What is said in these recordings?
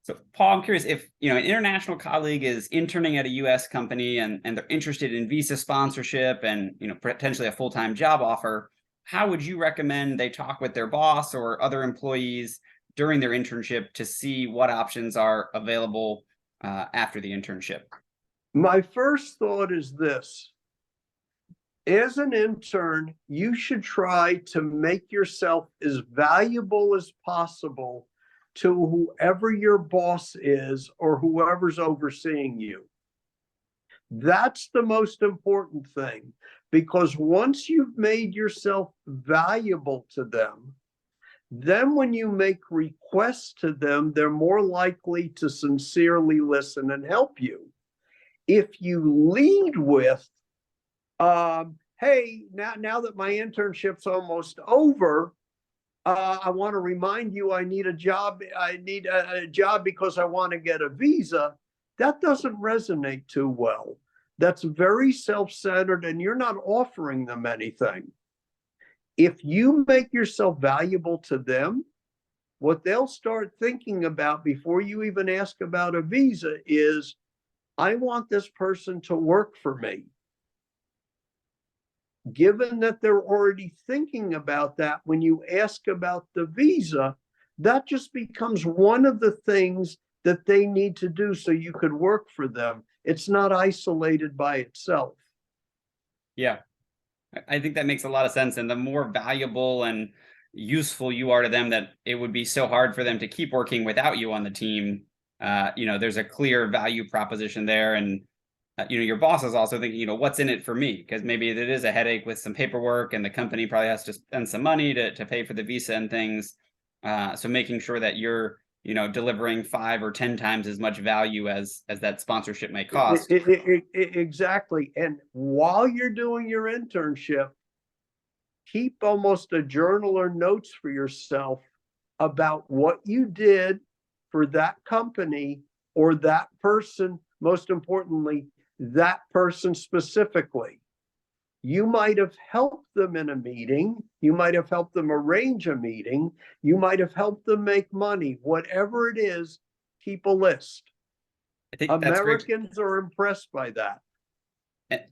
So, Paul, I'm curious if an international colleague is interning at a U.S. company and they're interested in visa sponsorship and potentially a full-time job offer. How would you recommend they talk with their boss or other employees during their internship to see what options are available after the internship? My first thought is this. As an intern, you should try to make yourself as valuable as possible to whoever your boss is or whoever's overseeing you. That's the most important thing, because once you've made yourself valuable to them, then when you make requests to them, they're more likely to sincerely listen and help you. If you lead with, hey, now that my internship's almost over, I want to remind you I need a job. I need a job because I want to get a visa. That doesn't resonate too well. That's very self-centered, and you're not offering them anything. If you make yourself valuable to them, what they'll start thinking about before you even ask about a visa is, I want this person to work for me. Given that they're already thinking about that, when you ask about the visa, that just becomes one of the things that they need to do so you could work for them. It's not isolated by itself. Yeah, I think that makes a lot of sense. And the more valuable and useful you are to them, that it would be so hard for them to keep working without you on the team. There's a clear value proposition there. And your boss is also thinking, what's in it for me? Because maybe it is a headache with some paperwork and the company probably has to spend some money to pay for the visa and things. So making sure that you're, delivering 5 or 10 times as much value as that sponsorship may cost. Exactly. And while you're doing your internship, keep almost a journal or notes for yourself about what you did for that company or that person, most importantly, that person specifically. You might have helped them in a meeting. You might have helped them arrange a meeting. You might have helped them make money. Whatever it is, keep a list. I think Americans are impressed by that.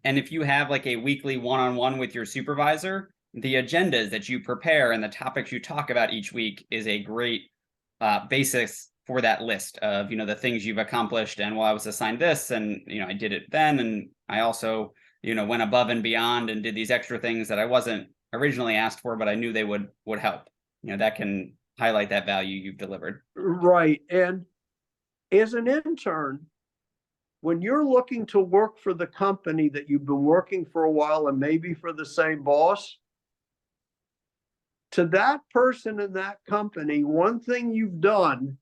And if you have like a weekly one-on-one with your supervisor, the agendas that you prepare and the topics you talk about each week is a great basis for that list of, the things you've accomplished. And I was assigned this and, I did it then. And I also, went above and beyond and did these extra things that I wasn't originally asked for, but I knew they would help. That can highlight that value you've delivered. Right. And as an intern, when you're looking to work for the company that you've been working for a while and maybe for the same boss, to that person in that company, one thing you've done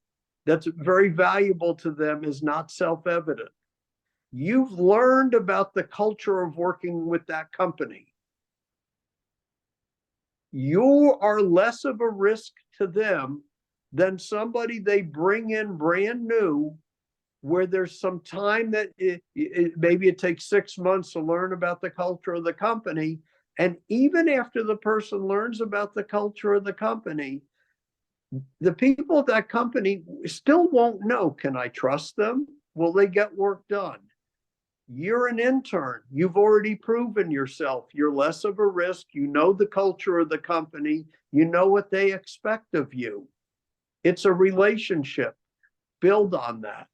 that's very valuable to them is not self-evident. You've learned about the culture of working with that company. You are less of a risk to them than somebody they bring in brand new, where there's some time that maybe it takes 6 months to learn about the culture of the company. And even after the person learns about the culture of the company, the people at that company still won't know, can I trust them? Will they get work done? You're an intern. You've already proven yourself. You're less of a risk. You know the culture of the company. You know what they expect of you. It's a relationship. Build on that.